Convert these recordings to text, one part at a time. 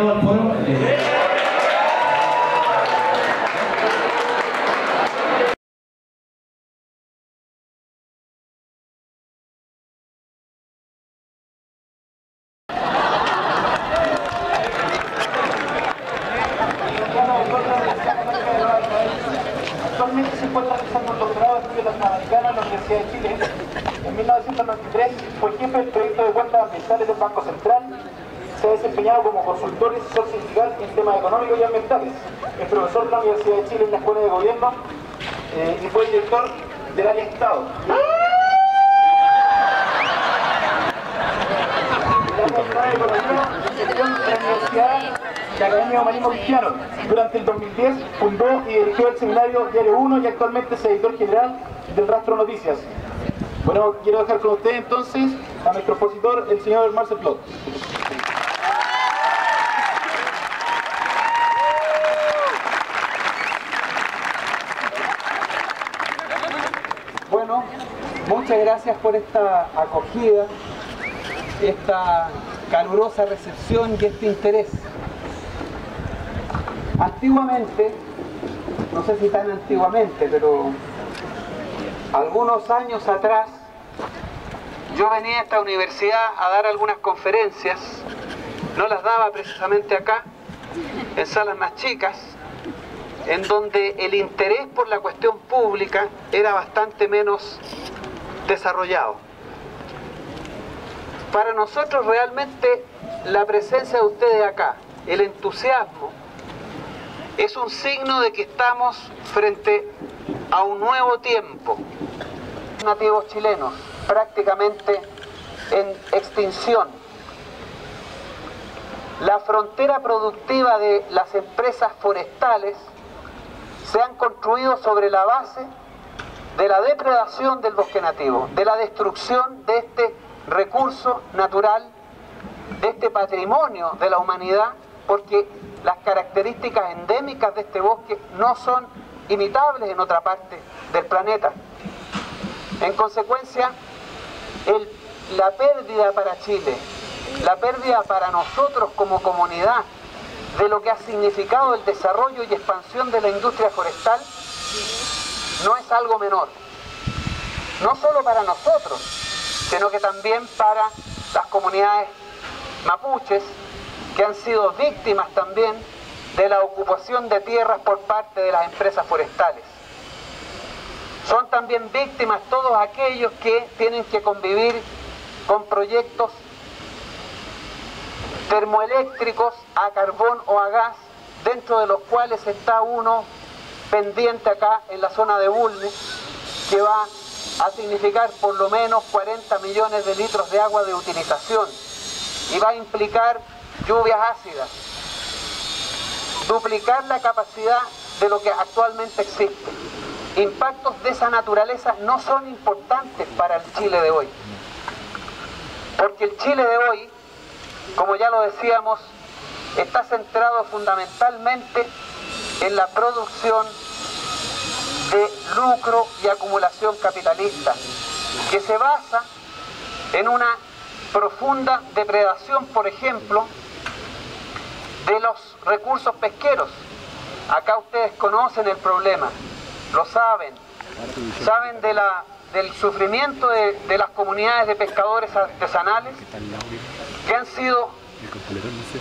bienvenido al foro. Actualmente se encuentra realizando un doctorado de estudios latinoamericanos en la Universidad de Chile. En 1993 fue jefe del proyecto de cuentas ambientales del Banco Central. Se ha desempeñado como consultor y asesor sindical en temas económicos y ambientales. Es profesor de la Universidad de Chile en la Escuela de Gobierno y fue director del área Estado. La Academia Humanismo Cristiano. Durante el 2010 fundó y dirigió el seminario Diario 1 y actualmente es editor general del Rastro Noticias. Bueno, quiero dejar con ustedes entonces a nuestro expositor, el señor Marcel Plot. Bueno, muchas gracias por esta acogida, esta calurosa recepción y este interés. Antiguamente, no sé si tan antiguamente, pero algunos años atrás, yo venía a esta universidad a dar algunas conferencias. No las daba precisamente acá, en salas más chicas, en donde el interés por la cuestión pública era bastante menos desarrollado. Para nosotros realmente la presencia de ustedes acá, el entusiasmo, es un signo de que estamos frente a un nuevo tiempo. Nativos chilenos, prácticamente en extinción. La frontera productiva de las empresas forestales se han construido sobre la base de la depredación del bosque nativo, de la destrucción de este recurso natural, de este patrimonio de la humanidad, porque las características endémicas de este bosque no son imitables en otra parte del planeta. En consecuencia, la pérdida para Chile, la pérdida para nosotros como comunidad de lo que ha significado el desarrollo y expansión de la industria forestal no es algo menor. No solo para nosotros, sino que también para las comunidades mapuches, que han sido víctimas también de la ocupación de tierras por parte de las empresas forestales. Son también víctimas todos aquellos que tienen que convivir con proyectos termoeléctricos a carbón o a gas, dentro de los cuales está uno pendiente acá en la zona de Bulnes, que va a significar por lo menos 40 millones de litros de agua de utilización y va a implicar lluvias ácidas, duplicar la capacidad de lo que actualmente existe. Impactos de esa naturaleza no son importantes para el Chile de hoy, porque el Chile de hoy, como ya lo decíamos, está centrado fundamentalmente en la producción de lucro y acumulación capitalista, que se basa en una profunda depredación, por ejemplo, de los recursos pesqueros. Acá ustedes conocen el problema, lo saben del sufrimiento de las comunidades de pescadores artesanales que han sido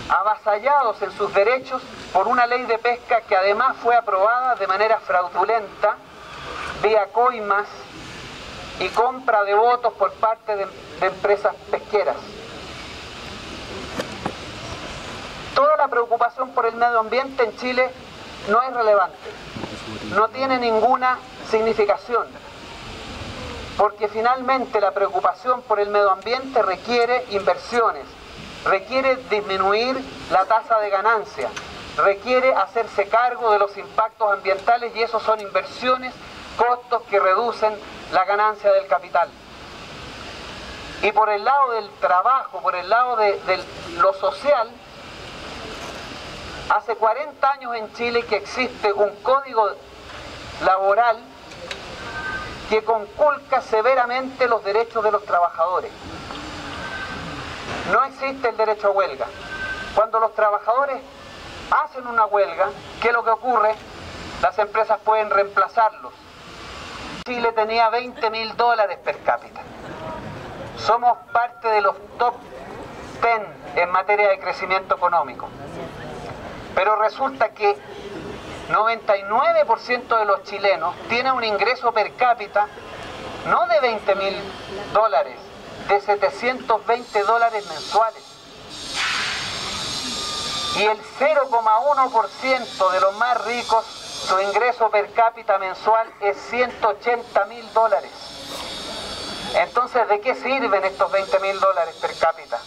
avasallados en sus derechos por una ley de pesca que además fue aprobada de manera fraudulenta, vía coimas y compra de votos por parte de empresas pesqueras. Toda la preocupación por el medio ambiente en Chile no es relevante, no tiene ninguna significación, porque finalmente la preocupación por el medio ambiente requiere inversiones, requiere disminuir la tasa de ganancia, requiere hacerse cargo de los impactos ambientales, y eso son inversiones, costos que reducen la ganancia del capital. Y por el lado del trabajo, por el lado de lo social, hace 40 años en Chile que existe un código laboral que conculca severamente los derechos de los trabajadores. No existe el derecho a huelga. Cuando los trabajadores hacen una huelga, ¿qué es lo que ocurre? Las empresas pueden reemplazarlos. Chile tenía $20.000 per cápita. Somos parte de los top 10 en materia de crecimiento económico. Pero resulta que 99% de los chilenos tienen un ingreso per cápita no de $20.000, de $720 mensuales. Y el 0,1% de los más ricos, su ingreso per cápita mensual es $180.000. Entonces, ¿de qué sirven estos $20.000 per cápita?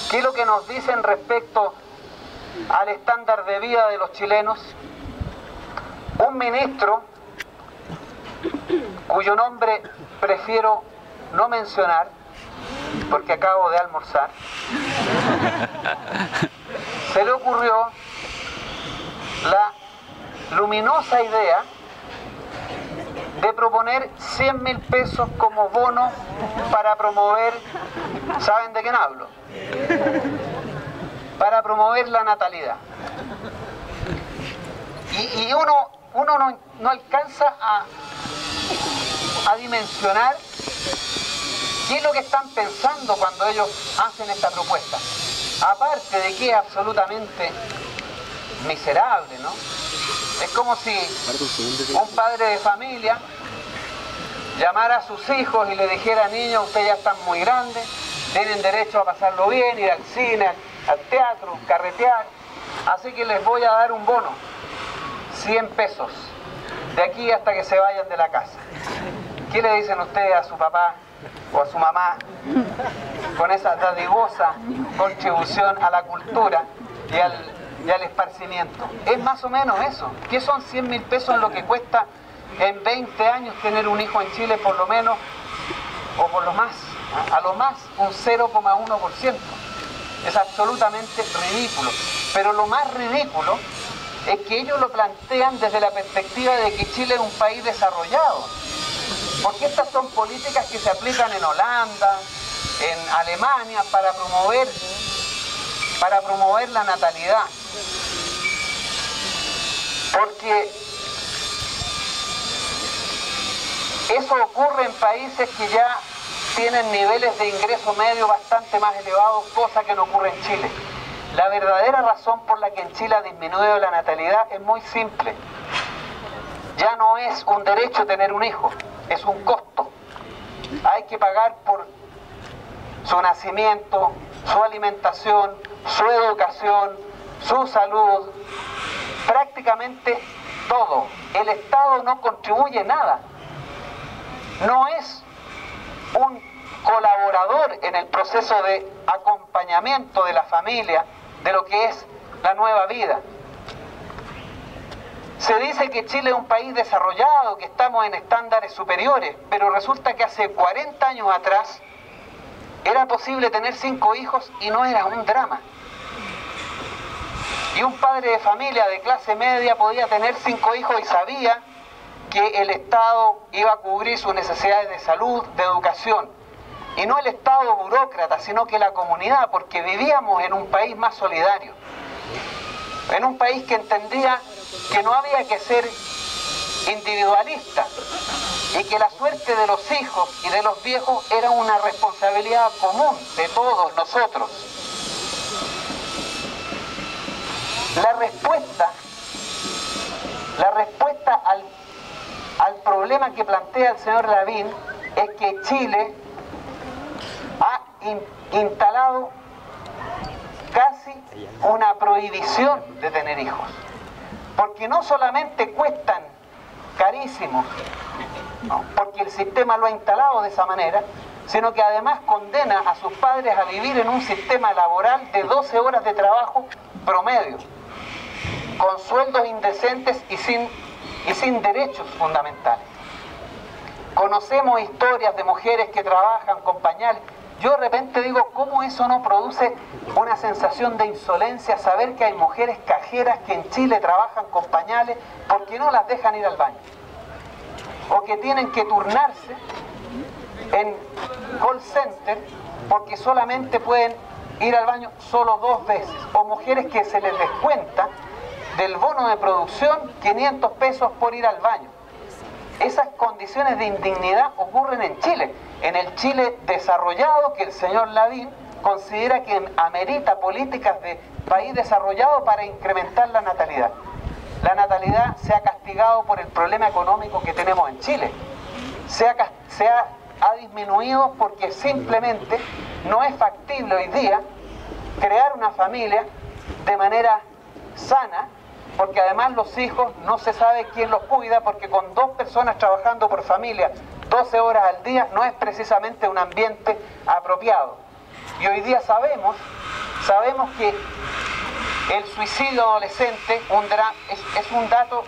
¿Qué es lo que nos dicen respecto al estándar de vida de los chilenos? Un ministro, cuyo nombre prefiero no mencionar, porque acabo de almorzar, se le ocurrió la luminosa idea de proponer 100.000 pesos como bono para promover, ¿saben de quién hablo? Para promover la natalidad. Y uno no alcanza a dimensionar qué es lo que están pensando cuando ellos hacen esta propuesta. Aparte de que es absolutamente miserable, ¿no? Es como si un padre de familia llamara a sus hijos y le dijera: niños, ustedes ya están muy grandes, tienen derecho a pasarlo bien, ir al cine, al teatro, carretear, así que les voy a dar un bono, 100 pesos, de aquí hasta que se vayan de la casa. ¿Qué le dicen ustedes a su papá o a su mamá con esa dadivosa contribución a la cultura y al esparcimiento? Es más o menos eso. ¿Qué son 100.000 pesos en lo que cuesta en 20 años tener un hijo en Chile, por lo menos, o por lo más, a lo más un 0,1%? Es absolutamente ridículo. Pero lo más ridículo es que ellos lo plantean desde la perspectiva de que Chile es un país desarrollado. Porque estas son políticas que se aplican en Holanda, en Alemania, para promover la natalidad. Porque eso ocurre en países que ya tienen niveles de ingreso medio bastante más elevados, cosa que no ocurre en Chile. La verdadera razón por la que en Chile ha disminuido la natalidad es muy simple. Ya no es un derecho tener un hijo, es un costo. Hay que pagar por su nacimiento, su alimentación, su educación, su salud, prácticamente todo. El Estado no contribuye nada. No es un colaborador en el proceso de acompañamiento de la familia, de lo que es la nueva vida. Se dice que Chile es un país desarrollado, que estamos en estándares superiores, pero resulta que hace 40 años atrás era posible tener 5 hijos y no era un drama. Y un padre de familia de clase media podía tener 5 hijos y sabía que el Estado iba a cubrir sus necesidades de salud, de educación. Y no el Estado burócrata, sino que la comunidad, porque vivíamos en un país más solidario. En un país que entendía que no había que ser individualista y que la suerte de los hijos y de los viejos era una responsabilidad común de todos nosotros. La respuesta al problema que plantea el señor Lavín es que Chile ha instalado casi una prohibición de tener hijos, porque no solamente cuestan carísimos, ¿no?, porque el sistema lo ha instalado de esa manera, sino que además condena a sus padres a vivir en un sistema laboral de 12 horas de trabajo promedio, con sueldos indecentes y sin derechos fundamentales. Conocemos historias de mujeres que trabajan con pañales. Yo de repente digo, ¿cómo eso no produce una sensación de insolencia saber que hay mujeres cajeras que en Chile trabajan con pañales porque no las dejan ir al baño? O que tienen que turnarse en call center porque solamente pueden ir al baño solo 2 veces, o mujeres que se les descuenta del bono de producción 500 pesos por ir al baño. Esas condiciones de indignidad ocurren en Chile, en el Chile desarrollado que el señor Lavín considera que amerita políticas de país desarrollado para incrementar la natalidad. La natalidad se ha castigado por el problema económico que tenemos en Chile. Ha disminuido porque simplemente no es factible hoy día crear una familia de manera sana, porque además los hijos no se sabe quién los cuida, porque con 2 personas trabajando por familia 12 horas al día no es precisamente un ambiente apropiado. Y hoy día sabemos que el suicidio adolescente es un dato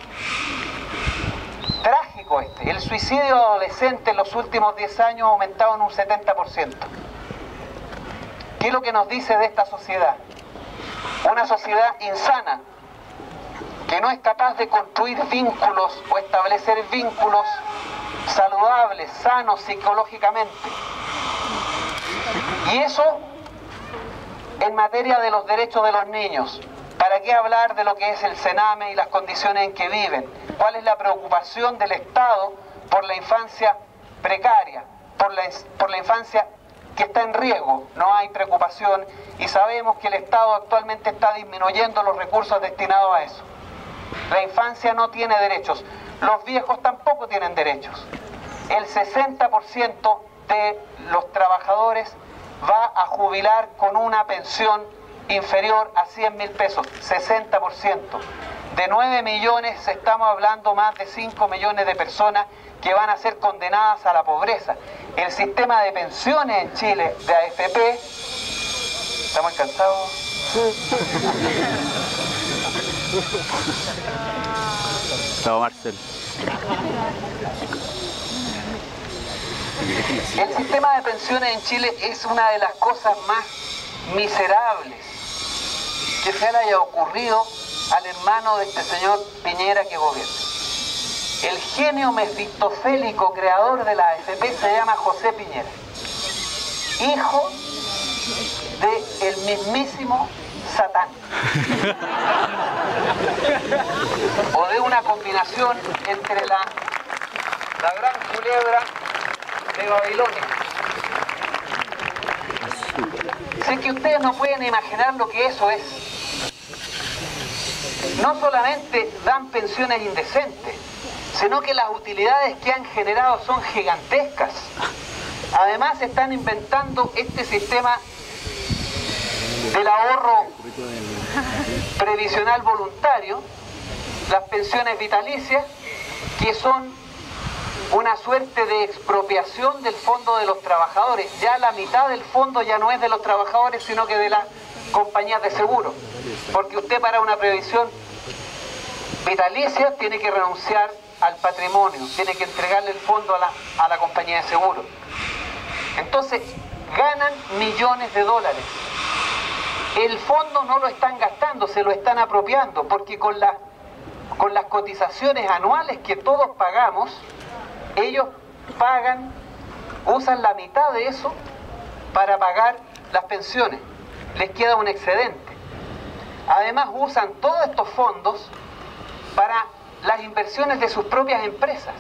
trágico este. El suicidio adolescente en los últimos 10 años ha aumentado en un 70%. ¿Qué es lo que nos dice de esta sociedad? Una sociedad insana, que no es capaz de construir vínculos o establecer vínculos saludables, sanos psicológicamente. Y eso en materia de los derechos de los niños. ¿Para qué hablar de lo que es el Sename y las condiciones en que viven? ¿Cuál es la preocupación del Estado por la infancia precaria, por la infancia que está en riesgo? No hay preocupación y sabemos que el Estado actualmente está disminuyendo los recursos destinados a eso. La infancia no tiene derechos, los viejos tampoco tienen derechos. El 60% de los trabajadores va a jubilar con una pensión inferior a 100.000 pesos, 60%. De 9 millones estamos hablando más de 5 millones de personas que van a ser condenadas a la pobreza. El sistema de pensiones en Chile, de AFP, ¿estamos cansados? Chao, Marcel. El sistema de pensiones en Chile es una de las cosas más miserables que se le haya ocurrido al hermano de este señor Piñera que gobierna. El genio mefistofélico creador de la AFP se llama José Piñera, hijo del mismísimo Satán, o de una combinación entre la gran culebra de Babilonia. Sé que ustedes no pueden imaginar lo que eso es. No solamente dan pensiones indecentes, sino que las utilidades que han generado son gigantescas. Además están inventando este sistema del ahorro previsional voluntario, las pensiones vitalicias, que son una suerte de expropiación del fondo de los trabajadores. Ya la mitad del fondo ya no es de los trabajadores, sino que de las compañías de seguro. Porque usted para una previsión vitalicia tiene que renunciar al patrimonio, tiene que entregarle el fondo a la compañía de seguro. Entonces ganan millones de dólares. El fondo no lo están gastando, se lo están apropiando, porque con las cotizaciones anuales que todos pagamos, ellos usan la mitad de eso para pagar las pensiones. Les queda un excedente. Además usan todos estos fondos para las inversiones de sus propias empresas.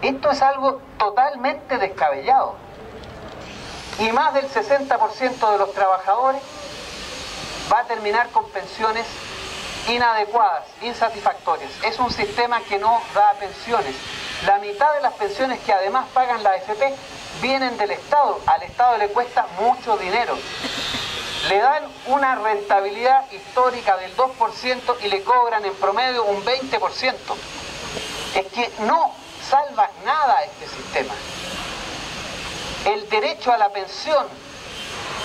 Esto es algo totalmente descabellado. Y más del 60% de los trabajadores va a terminar con pensiones inadecuadas, insatisfactorias. Es un sistema que no da pensiones. La mitad de las pensiones que además pagan la AFP vienen del Estado. Al Estado le cuesta mucho dinero. Le dan una rentabilidad histórica del 2% y le cobran en promedio un 20%. Es que no salva nada este sistema. El derecho a la pensión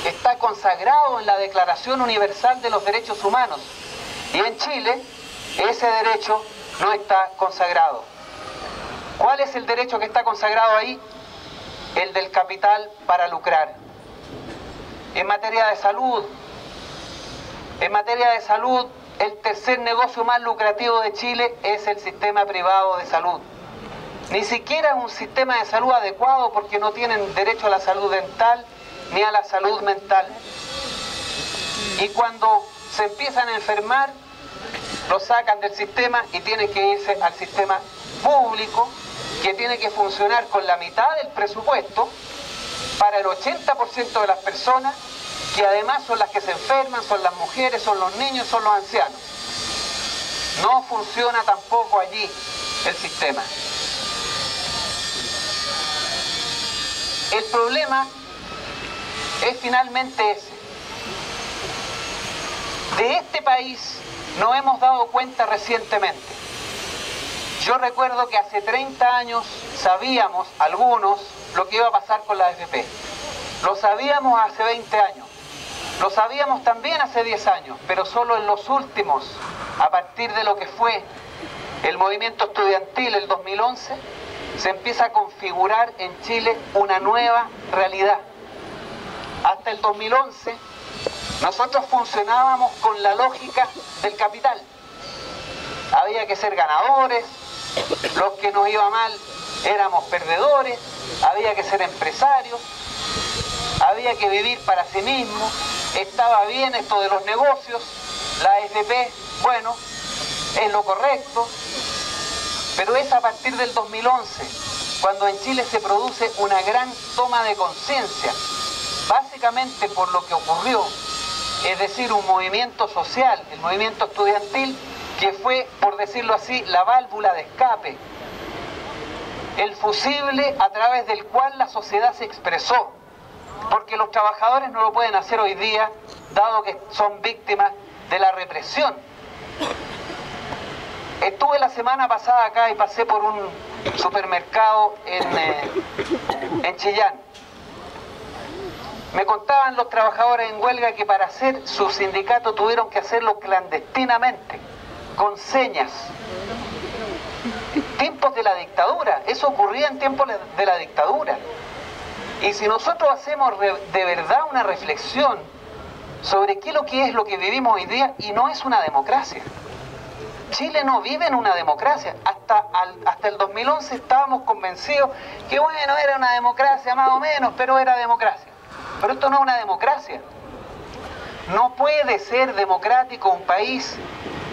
está consagrado en la Declaración Universal de los Derechos Humanos. Y en Chile ese derecho no está consagrado. ¿Cuál es el derecho que está consagrado ahí? El del capital para lucrar. En materia de salud, el tercer negocio más lucrativo de Chile es el sistema privado de salud. Ni siquiera es un sistema de salud adecuado porque no tienen derecho a la salud dental ni a la salud mental. Y cuando se empiezan a enfermar, los sacan del sistema y tienen que irse al sistema público, que tiene que funcionar con la mitad del presupuesto para el 80% de las personas, que además son las que se enferman, son las mujeres, son los niños, son los ancianos. No funciona tampoco allí el sistema. El problema es finalmente ese. De este país nos hemos dado cuenta recientemente. Yo recuerdo que hace 30 años sabíamos, algunos, lo que iba a pasar con la AFP. Lo sabíamos hace 20 años. Lo sabíamos también hace 10 años, pero solo en los últimos, a partir de lo que fue el movimiento estudiantil el 2011, se empieza a configurar en Chile una nueva realidad. Hasta el 2011, nosotros funcionábamos con la lógica del capital. Había que ser ganadores, los que nos iba mal éramos perdedores, había que ser empresarios, había que vivir para sí mismo, estaba bien esto de los negocios, la AFP, bueno, es lo correcto, pero es a partir del 2011, cuando en Chile se produce una gran toma de conciencia, básicamente por lo que ocurrió, es decir, un movimiento social, el movimiento estudiantil, que fue, por decirlo así, la válvula de escape, el fusible a través del cual la sociedad se expresó, porque los trabajadores no lo pueden hacer hoy día, dado que son víctimas de la represión. Estuve la semana pasada acá y pasé por un supermercado en Chillán. Me contaban los trabajadores en huelga que para hacer su sindicato tuvieron que hacerlo clandestinamente, con señas. Tiempos de la dictadura, eso ocurría en tiempos de la dictadura. Y si nosotros hacemos de verdad una reflexión sobre qué es lo que vivimos hoy día, y no es una democracia. Chile no vive en una democracia. Hasta el 2011 estábamos convencidos que bueno, era una democracia más o menos, pero era democracia. Pero esto no es una democracia. No puede ser democrático un país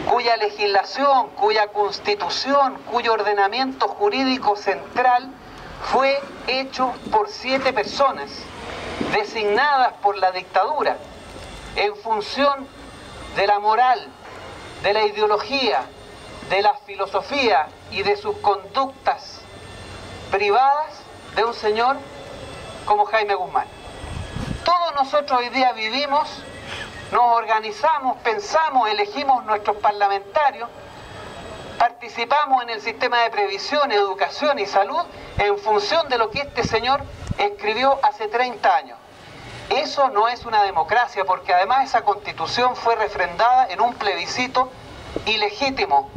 cuya legislación, cuya constitución, cuyo ordenamiento jurídico central fue hecho por 7 personas designadas por la dictadura en función de la moral, de la ideología, de la filosofía y de sus conductas privadas de un señor como Jaime Guzmán. Todos nosotros hoy día vivimos, nos organizamos, pensamos, elegimos nuestros parlamentarios, participamos en el sistema de previsión, educación y salud en función de lo que este señor escribió hace 30 años. Eso no es una democracia, porque además esa constitución fue refrendada en un plebiscito ilegítimo,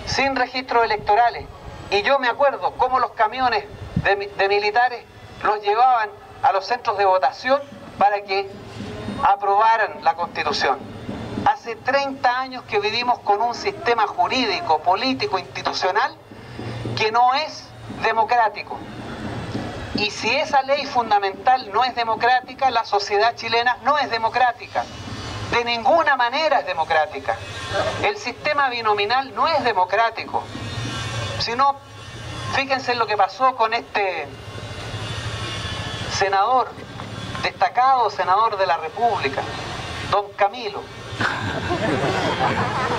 sin registros electorales. Y yo me acuerdo cómo los camiones de militares los llevaban a los centros de votación para que aprobaran la Constitución. Hace 30 años que vivimos con un sistema jurídico, político, institucional que no es democrático. Y si esa ley fundamental no es democrática, la sociedad chilena no es democrática. De ninguna manera es democrática. El sistema binominal no es democrático. Si no, fíjense en lo que pasó con este senador, destacado senador de la República, don Camilo.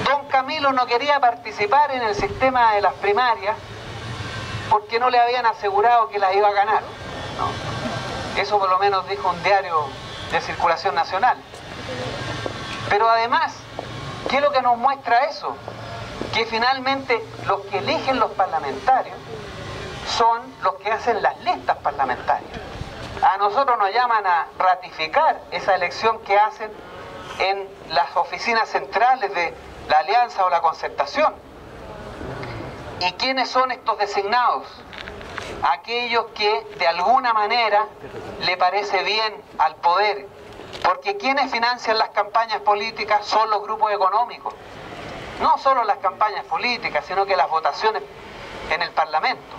Don Camilo no quería participar en el sistema de las primarias porque no le habían asegurado que las iba a ganar, ¿no? Eso por lo menos dijo un diario de circulación nacional. Pero además, ¿qué es lo que nos muestra eso? Que finalmente los que eligen los parlamentarios son los que hacen las listas parlamentarias. A nosotros nos llaman a ratificar esa elección que hacen en las oficinas centrales de la Alianza o la Concertación. ¿Y quiénes son estos designados? Aquellos que de alguna manera le parece bien al poder, porque quienes financian las campañas políticas son los grupos económicos. No solo las campañas políticas, sino que las votaciones en el Parlamento.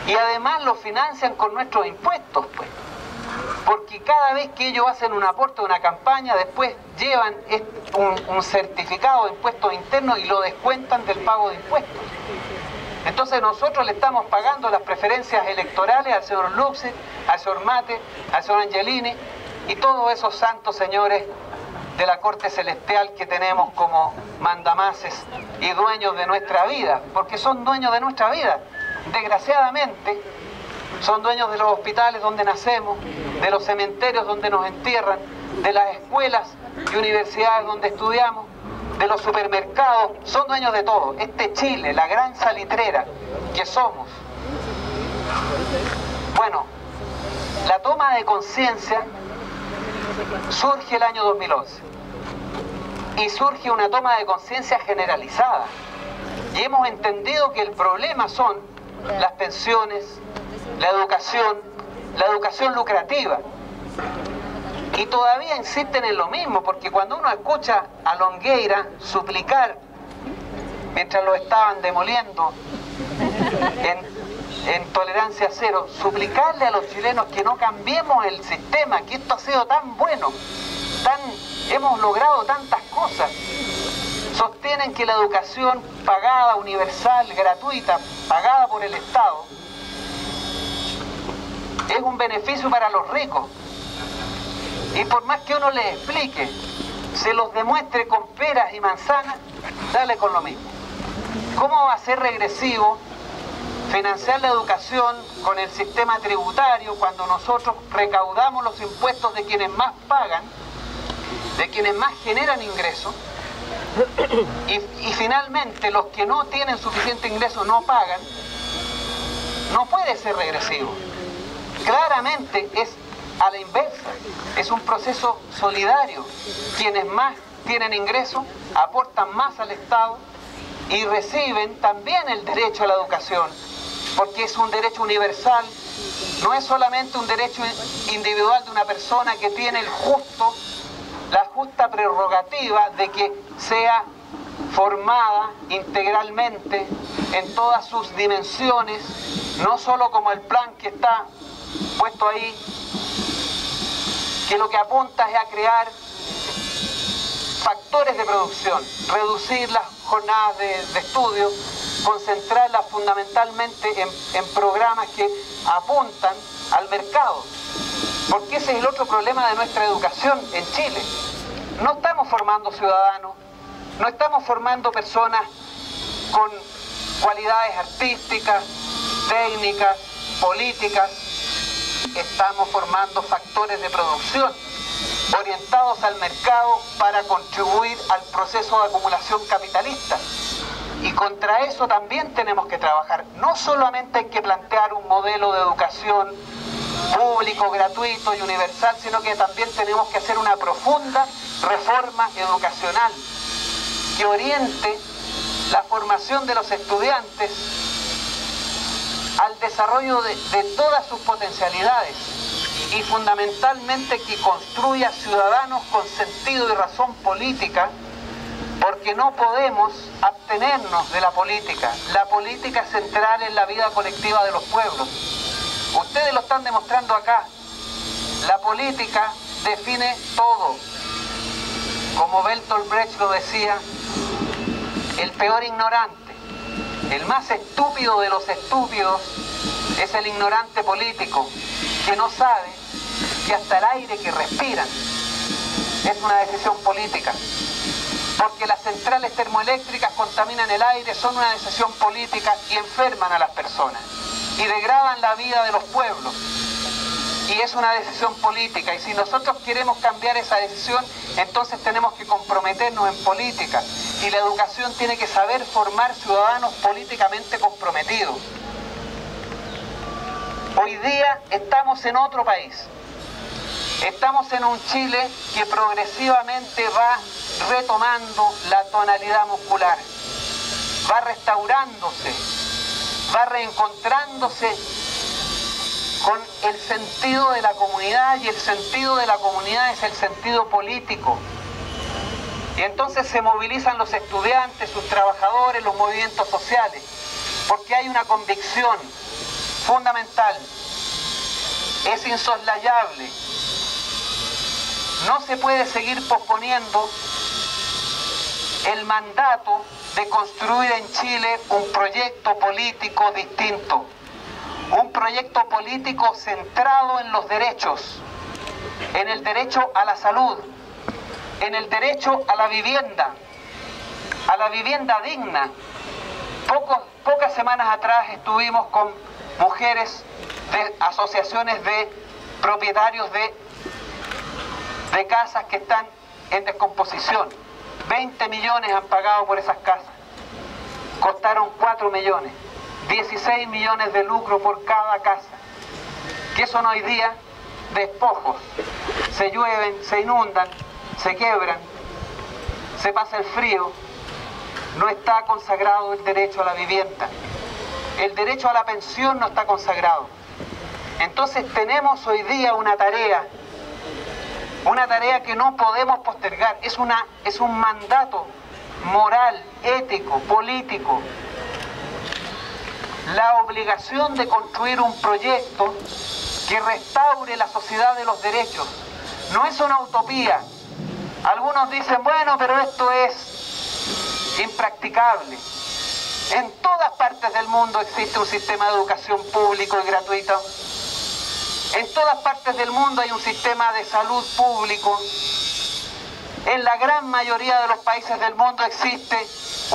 Y además lo financian con nuestros impuestos, pues. porque cada vez que ellos hacen un aporte a una campaña, después llevan un certificado de impuestos internos y lo descuentan del pago de impuestos. Entonces nosotros le estamos pagando las preferencias electorales al señor Luxe, al señor Mate, al señor Angelini y todos esos santos señores de la corte celestial que tenemos como mandamases y dueños de nuestra vida, porque son dueños de nuestra vida. Desgraciadamente, son dueños de los hospitales donde nacemos, de los cementerios donde nos entierran, de las escuelas y universidades donde estudiamos, de los supermercados, son dueños de todo. Este Chile, la gran salitrera que somos. Bueno, la toma de conciencia surge el año 2011 y surge una toma de conciencia generalizada y hemos entendido que el problema son las pensiones, la educación lucrativa. Y todavía insisten en lo mismo, porque cuando uno escucha a Longueira suplicar, mientras lo estaban demoliendo en tolerancia cero, suplicarle a los chilenos que no cambiemos el sistema, que esto ha sido tan bueno, hemos logrado tantas cosas. Sostienen que la educación pagada, universal, gratuita, pagada por el Estado, es un beneficio para los ricos. Y por más que uno les explique, se los demuestre con peras y manzanas, dale con lo mismo. ¿Cómo va a ser regresivo financiar la educación con el sistema tributario cuando nosotros recaudamos los impuestos de quienes más pagan, de quienes más generan ingresos, y finalmente los que no tienen suficiente ingreso no pagan? No puede ser regresivo. Claramente es a la inversa, es un proceso solidario. Quienes más tienen ingresos aportan más al Estado y reciben también el derecho a la educación, porque es un derecho universal, no es solamente un derecho individual de una persona que tiene la justa prerrogativa de que sea formada integralmente en todas sus dimensiones, no solo como el plan que está puesto ahí, que lo que apunta es a crear factores de producción, reducir las jornadas de estudio, concentrarlas fundamentalmente en programas que apuntan al mercado, porque ese es el otro problema de nuestra educación en Chile. No estamos formando ciudadanos, no estamos formando personas con cualidades artísticas, técnicas, políticas. Estamos formando factores de producción orientados al mercado para contribuir al proceso de acumulación capitalista. Y contra eso también tenemos que trabajar. No solamente hay que plantear un modelo de educación público, gratuito y universal, sino que también tenemos que hacer una profunda reforma educacional que oriente la formación de los estudiantes al desarrollo de todas sus potencialidades y fundamentalmente que construya ciudadanos con sentido y razón política, porque no podemos abstenernos de la política. La política es central en la vida colectiva de los pueblos. Ustedes lo están demostrando acá. La política define todo. Como Bertolt Brecht lo decía, el peor ignorante, el más estúpido de los estúpidos, es el ignorante político, que no sabe que hasta el aire que respiran es una decisión política. Porque las centrales termoeléctricas contaminan el aire, son una decisión política y enferman a las personas y degradan la vida de los pueblos. Y es una decisión política, y si nosotros queremos cambiar esa decisión, entonces tenemos que comprometernos en política, y la educación tiene que saber formar ciudadanos políticamente comprometidos. Hoy día estamos en otro país, estamos en un Chile que progresivamente va retomando la tonalidad muscular, va restaurándose, va reencontrándose con el sentido de la comunidad, y el sentido de la comunidad es el sentido político. Y entonces se movilizan los estudiantes, sus trabajadores, los movimientos sociales, porque hay una convicción fundamental es insoslayable. No se puede seguir posponiendo el mandato de construir en Chile un proyecto político distinto, un proyecto político centrado en los derechos, en el derecho a la salud, en el derecho a la vivienda digna. Pocas semanas atrás estuvimos con mujeres de asociaciones de propietarios de casas que están en descomposición. 20 millones han pagado por esas casas. Costaron 4 millones. 16 millones de lucro por cada casa. Que son hoy día despojos. Se llueven, se inundan, se quiebran, se pasa el frío. No está consagrado el derecho a la vivienda. El derecho a la pensión no está consagrado. Entonces tenemos hoy día una tarea que no podemos postergar. Es un mandato moral, ético, político. La obligación de construir un proyecto que restaure la sociedad de los derechos. No es una utopía. Algunos dicen, bueno, pero esto es impracticable. En todas partes del mundo existe un sistema de educación público y gratuito. En todas partes del mundo hay un sistema de salud público. En la gran mayoría de los países del mundo existe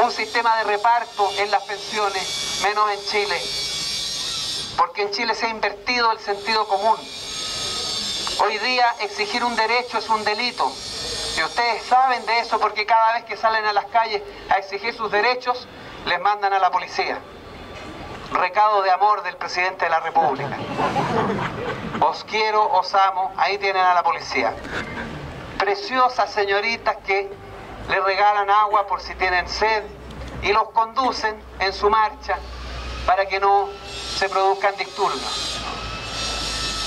un sistema de reparto en las pensiones, menos en Chile. Porque en Chile se ha invertido el sentido común. Hoy día exigir un derecho es un delito. Y ustedes saben de eso porque cada vez que salen a las calles a exigir sus derechos, les mandan a la policía. Recado de amor del presidente de la República. Os quiero, os amo, ahí tienen a la policía. Preciosas señoritas que le regalan agua por si tienen sed y los conducen en su marcha para que no se produzcan disturbios.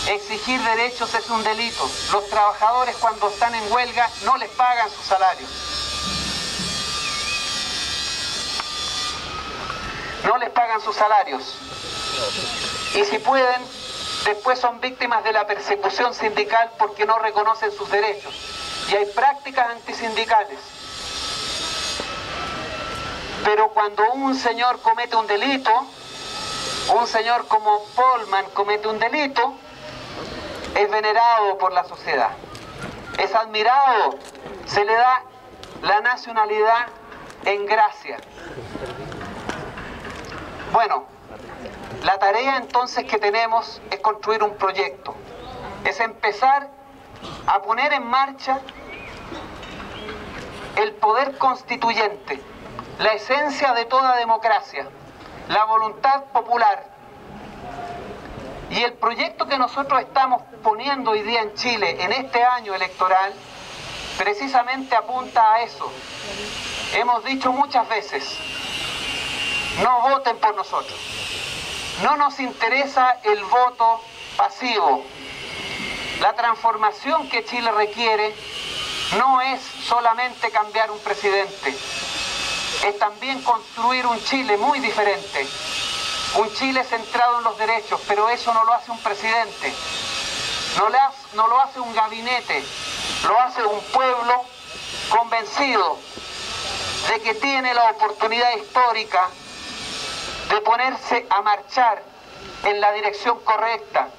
Exigir derechos es un delito. Los trabajadores cuando están en huelga no les pagan sus salarios. No les pagan sus salarios. Y si pueden, después son víctimas de la persecución sindical porque no reconocen sus derechos. Y hay prácticas antisindicales. Pero cuando un señor comete un delito, un señor como Polman comete un delito, es venerado por la sociedad, es admirado, se le da la nacionalidad en gracia. Bueno, la tarea entonces que tenemos es construir un proyecto, es empezar a poner en marcha el poder constituyente, la esencia de toda democracia, la voluntad popular. Y el proyecto que nosotros estamos poniendo hoy día en Chile, en este año electoral, precisamente apunta a eso. Hemos dicho muchas veces, no voten por nosotros. No nos interesa el voto pasivo. La transformación que Chile requiere no es solamente cambiar un presidente, es también construir un Chile muy diferente. Un Chile centrado en los derechos, pero eso no lo hace un presidente, no lo hace un gabinete, lo hace un pueblo convencido de que tiene la oportunidad histórica de ponerse a marchar en la dirección correcta.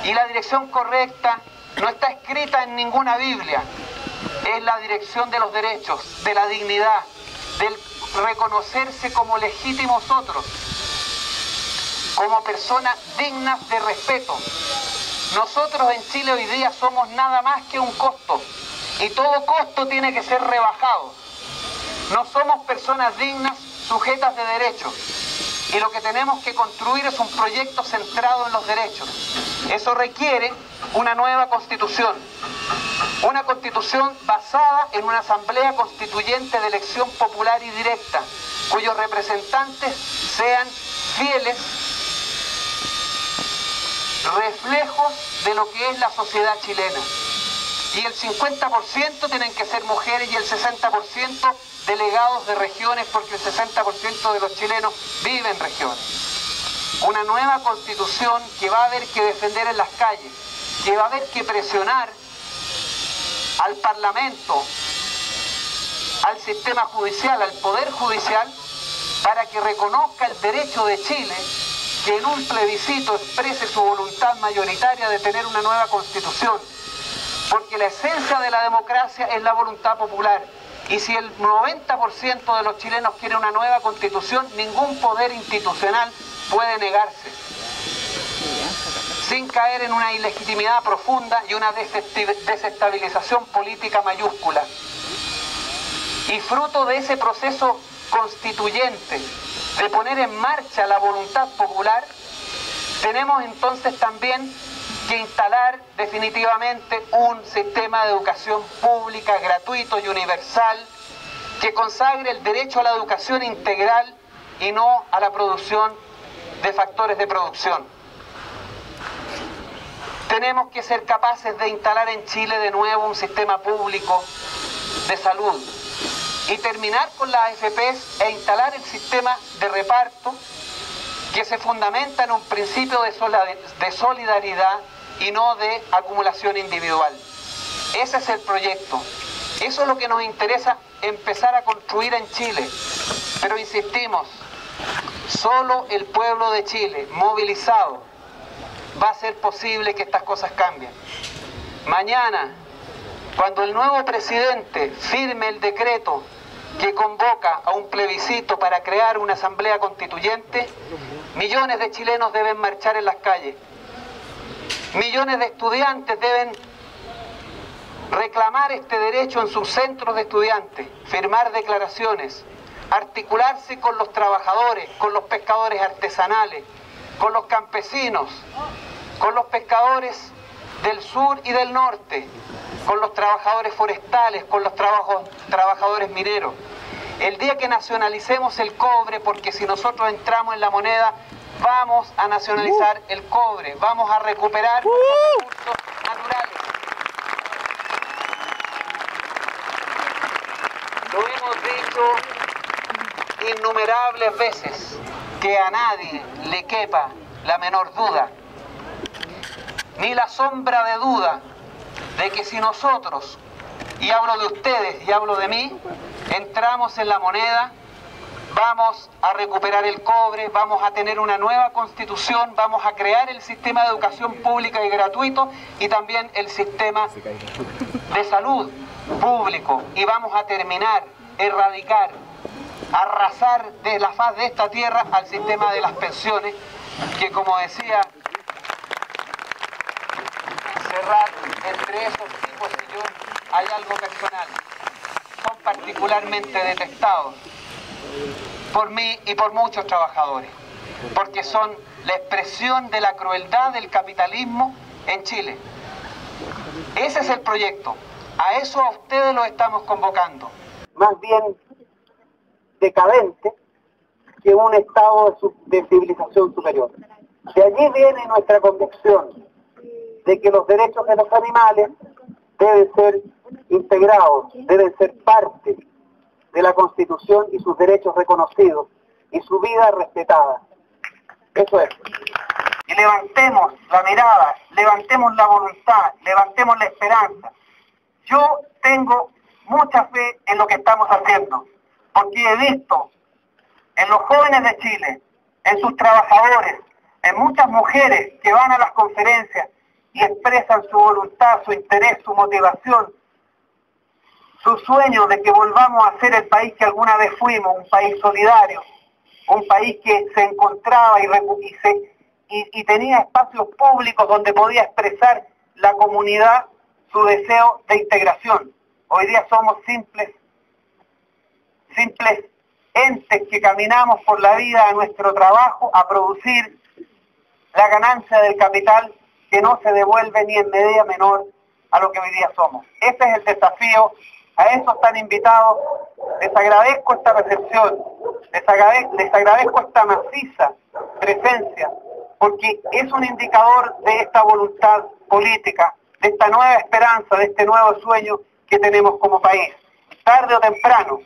Y la dirección correcta no está escrita en ninguna Biblia, es la dirección de los derechos, de la dignidad, del reconocerse como legítimos otros, como personas dignas de respeto. Nosotros en Chile hoy día somos nada más que un costo, y todo costo tiene que ser rebajado. No somos personas dignas sujetas de derechos, y lo que tenemos que construir es un proyecto centrado en los derechos. Eso requiere una nueva constitución, una constitución basada en una asamblea constituyente de elección popular y directa, cuyos representantes sean fieles reflejos de lo que es la sociedad chilena. Y el 50% tienen que ser mujeres y el 60% delegados de regiones, porque el 60% de los chilenos viven en regiones. una nueva constitución que va a haber que defender en las calles, que va a haber que presionar al Parlamento, al sistema judicial, al Poder Judicial, para que reconozca el derecho de Chile que en un plebiscito exprese su voluntad mayoritaria de tener una nueva constitución, porque la esencia de la democracia es la voluntad popular, y si el 90% de los chilenos quiere una nueva constitución, ningún poder institucional puede negarse, sin caer en una ilegitimidad profunda y una desestabilización política mayúscula. Y fruto de ese proceso constituyente, de poner en marcha la voluntad popular, tenemos entonces también que instalar definitivamente un sistema de educación pública, gratuito y universal, que consagre el derecho a la educación integral y no a la producción de factores de producción. Tenemos que ser capaces de instalar en Chile de nuevo un sistema público de salud y terminar con las AFPs e instalar el sistema de reparto que se fundamenta en un principio de solidaridad y no de acumulación individual. Ese es el proyecto. Eso es lo que nos interesa empezar a construir en Chile. Pero insistimos, solo el pueblo de Chile, movilizado, va a hacer posible que estas cosas cambien. Mañana, cuando el nuevo presidente firme el decreto que convoca a un plebiscito para crear una asamblea constituyente, millones de chilenos deben marchar en las calles. Millones de estudiantes deben reclamar este derecho en sus centros de estudiantes, firmar declaraciones, articularse con los trabajadores, con los pescadores artesanales, con los campesinos, con los pescadores del sur y del norte, con los trabajadores forestales, con los trabajadores mineros. El día que nacionalicemos el cobre, porque si nosotros entramos en la moneda, vamos a nacionalizar el cobre, vamos a recuperar los recursos naturales. Lo hemos dicho innumerables veces, que a nadie le quepa la menor duda, ni la sombra de duda, de que si nosotros, y hablo de ustedes y hablo de mí, entramos en la moneda, vamos a recuperar el cobre, vamos a tener una nueva constitución, vamos a crear el sistema de educación pública y gratuito y también el sistema de salud público, y vamos a terminar, erradicar, arrasar de la faz de esta tierra al sistema de las pensiones, que como decía Serrat, entre esos tipos y yo hay algo personal. Son particularmente detestados por mí y por muchos trabajadores, porque son la expresión de la crueldad del capitalismo en Chile. Ese es el proyecto. A eso a ustedes los estamos convocando. Más bien decadente que un estado de civilización superior. De allí viene nuestra convicción de que los derechos de los animales deben ser integrados, deben ser parte de la Constitución y sus derechos reconocidos y su vida respetada. Eso es. Y levantemos la mirada, levantemos la voluntad, levantemos la esperanza. Yo tengo mucha fe en lo que estamos haciendo, porque he visto en los jóvenes de Chile, en sus trabajadores, en muchas mujeres que van a las conferencias y expresan su voluntad, su interés, su motivación, su sueño de que volvamos a ser el país que alguna vez fuimos, un país solidario, un país que se encontraba y tenía espacios públicos donde podía expresar la comunidad su deseo de integración. Hoy día somos simples entes que caminamos por la vida a nuestro trabajo, a producir la ganancia del capital que no se devuelve ni en medida menor a lo que hoy día somos. Ese es el desafío, a eso están invitados. Les agradezco esta recepción, les agradezco esta maciza presencia, porque es un indicador de esta voluntad política, de esta nueva esperanza, de este nuevo sueño que tenemos como país. Tarde o temprano,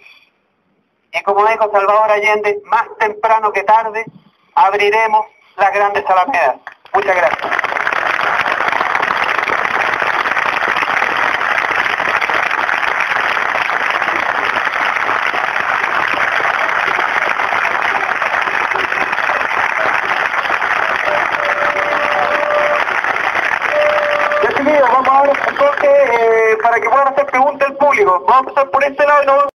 y como dijo Salvador Allende, más temprano que tarde, abriremos las grandes alamedas. Muchas gracias. Vamos a ver entonces para que puedan hacer preguntas al público. Vamos a empezar por este lado y nos vamos